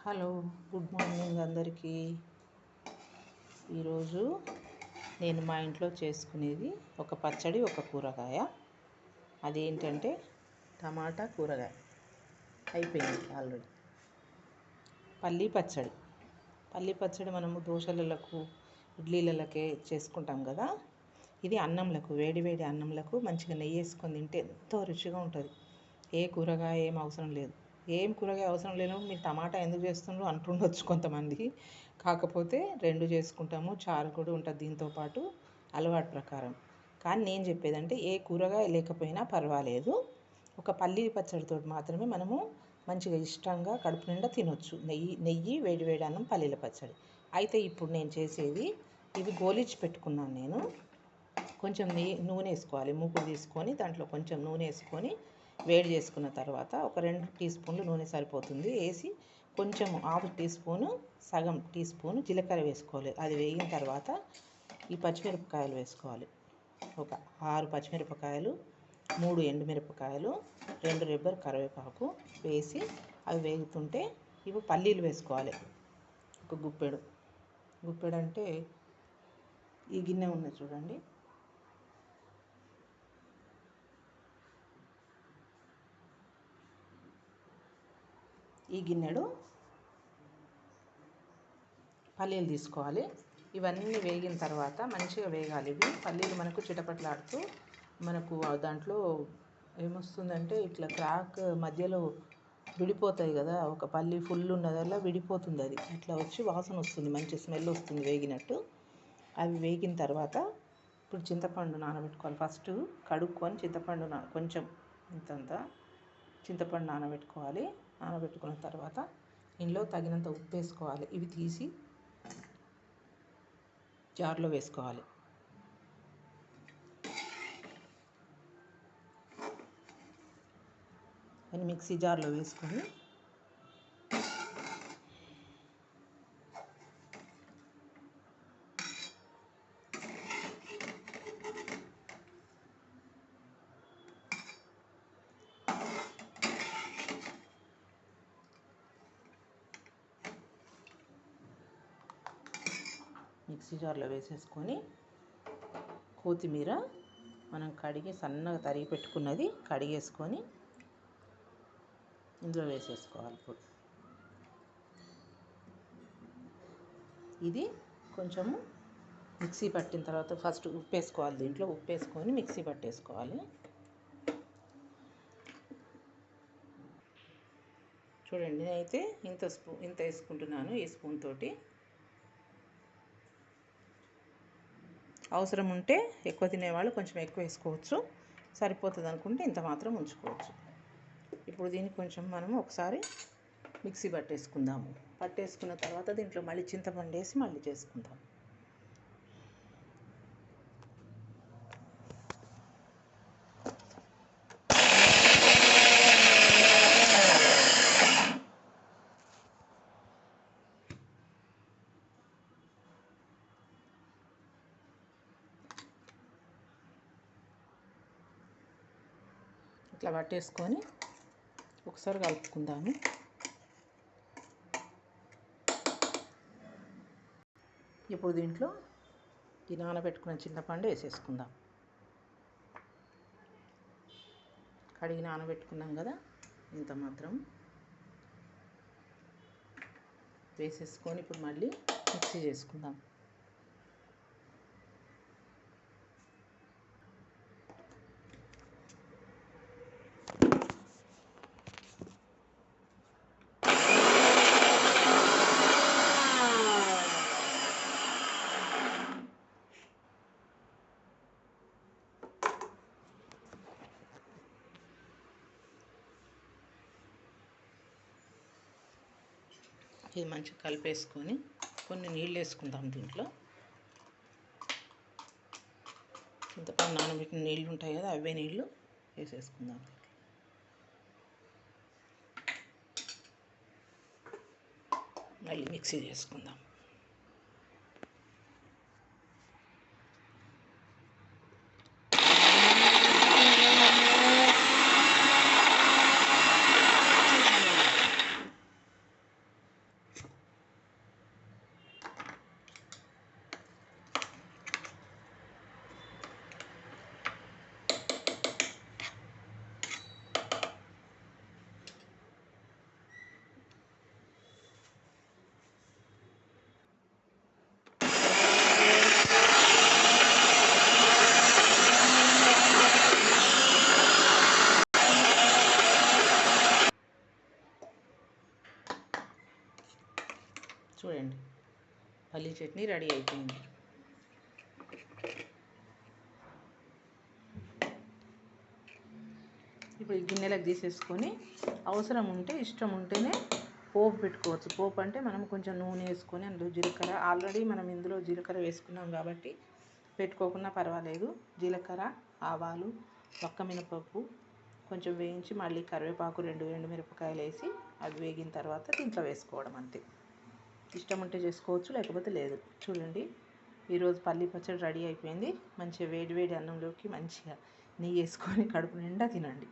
Hello, good morning అందరికీ. ఈరోజు నేను మా ఇంట్లో చేసుకునేది ఒక పచ్చడి, ఒక కూరగాయ. అదేంటంటే టమాటా కూరగాయ. అయిపోయింది ఆల్రెడీ. పల్లీ పచ్చడి. పల్లీ పచ్చడి మనము దోశలకు, ఇడ్లీలకే చేసుకుంటాం కదా. ఇది అన్నంలకు, వేడి అన్నంలకు మంచిగా నెయ్యి వేసుకొని తింటే ఎంతో రుచిగా ఉంటుంది. ఏ కూరగాయ ఏం అవసరం లేదు. ఏం కూరగాయ అవసరం లేనప్పుడు మీరు టమాటా ఎందుకు చేస్తుండ్రు అంటుండొచ్చు కొంతమంది. కాకపోతే రెండు చేసుకుంటాము, చారు కూడా ఉంటుంది దీంతోపాటు అలవాటు ప్రకారం. కానీ నేను చెప్పేదంటే ఏ కూరగాయ లేకపోయినా పర్వాలేదు, ఒక పల్లీ పచ్చడితో మాత్రమే మనము మంచిగా ఇష్టంగా కడుపు నిండా తినొచ్చు. నెయ్యి వేడి అన్నం పల్లీల పచ్చడి. అయితే ఇప్పుడు నేను చేసేది ఇవి గోలిచి పెట్టుకున్నాను. నేను కొంచెం నూనె వేసుకోవాలి. మూకుడు తీసుకొని దాంట్లో కొంచెం నూనె వేసుకొని వేడి చేసుకున్న తర్వాత ఒక 2 టీ స్పూన్లు నూనె సరిపోతుంది వేసి కొంచెం హాఫ్ టీ స్పూను, సగం టీ స్పూను జీలకర్ర వేసుకోవాలి. అది వేగిన తర్వాత ఈ పచ్చిమిరపకాయలు వేసుకోవాలి. ఒక 6 పచ్చిమిరపకాయలు, 3 ఎండుమిరపకాయలు, 2 రెబ్బర్ కరివేపాకు వేసి అవి వేగుతుంటే ఇవి పల్లీలు వేసుకోవాలి. ఒక గుప్పెడు అంటే ఈ గిన్నె ఉన్నది చూడండి, ఈ గిన్నెడు పల్లీలు తీసుకోవాలి. ఇవన్నీ వేగిన తర్వాత మంచిగా వేగాలి. ఇవి పల్లీలు మనకు చిటపట్లాడుతూ మనకు దాంట్లో ఏమొస్తుందంటే ఇట్లా క్రాక్ మధ్యలో విడిపోతాయి కదా. ఒక పల్లి ఫుల్ ఉన్నదల్లా విడిపోతుంది. అది ఇట్లా వచ్చి వాసన వస్తుంది, మంచి స్మెల్ వస్తుంది వేగినట్టు. అవి వేగిన తర్వాత ఇప్పుడు చింతపండు నానబెట్టుకోవాలి. ఫస్ట్ కడుక్కొని చింతపండు కొంచెం ఇంతంత చింతపండు నానబెట్టుకోవాలి. నానబెట్టుకున్న తర్వాత ఇందులో తగినంత ఉప్పు వేసుకోవాలి. ఇవి తీసి జార్లో వేసుకోవాలి. అని మిక్సీ జార్లో వేసుకొని మిక్సీ జార్లో వేసేసుకొని కొత్తిమీర మనం కడిగి సన్నగా తరిగి పెట్టుకున్నది కడిగేసుకొని ఇందులో వేసేసుకోవాలి. ఇప్పుడు ఇది కొంచెము మిక్సీ పట్టిన తర్వాత ఫస్ట్ ఉప్పు వేసుకోవాలి. దీంట్లో ఉప్పు వేసుకొని మిక్సీ పట్టేసుకోవాలి. చూడండి, నేనైతే ఇంత వేసుకుంటున్నాను. ఈ స్పూన్ తోటి అవసరం ఉంటే ఎక్కువ తినేవాళ్ళు కొంచెం ఎక్కువ వేసుకోవచ్చు, సరిపోతుంది అనుకుంటే ఇంత మాత్రం ఉంచుకోవచ్చు. ఇప్పుడు దీన్ని కొంచెం మనము ఒకసారి మిక్సీ పట్టేసుకుందాము. పట్టేసుకున్న తర్వాత దీంట్లో మళ్ళీ చింతపండు వేసి మళ్ళీ చేసుకుందాం. ఇట్లా పట్టేసుకొని ఒకసారి కలుపుకుందాము. ఇప్పుడు దీంట్లో ఈ నానబెట్టుకున్న చింతపండు వేసేసుకుందాం. కడిగి నానబెట్టుకున్నాం కదా, ఇంత మాత్రం వేసేసుకొని ఇప్పుడు మళ్ళీ మిక్సీ చేసుకుందాం. ఇది మంచిగా కలిపేసుకొని కొన్ని నీళ్ళు వేసుకుందాం. దీంట్లో చింతపండు నానబెట్టిన నీళ్ళు ఉంటాయి కదా, అవే నీళ్ళు వేసేసుకుందాం. మళ్ళీ మిక్సీ చేసుకుందాం. చూడండి, పల్లీ చట్నీ రెడీ అయిపోయింది. ఇప్పుడు ఈ గిన్నెలకు తీసేసుకొని అవసరం ఉంటే, ఇష్టం ఉంటేనే పోపు పెట్టుకోవచ్చు. పోపు అంటే మనం కొంచెం నూనె వేసుకొని అందులో జీలకర్ర, ఆల్రెడీ మనం ఇందులో జీలకర్ర వేసుకున్నాం కాబట్టి పెట్టుకోకుండా పర్వాలేదు. జీలకర్ర, ఆవాలు, ఒక్క మినపప్పు కొంచెం వేయించి మళ్ళీ కరివేపాకు, 2 ఎండుమిరపకాయలు వేసి అది వేగిన తర్వాత దీంట్లో వేసుకోవడం అంతే. ఇష్టం ఉంటే చేసుకోవచ్చు, లేకపోతే లేదు. చూడండి, ఈరోజు పల్లీ పచ్చడి రెడీ అయిపోయింది. మంచిగా వేడి వేడి అన్నంలోకి మంచిగా నెయ్యి వేసుకొని కడుపు నిండా తినండి.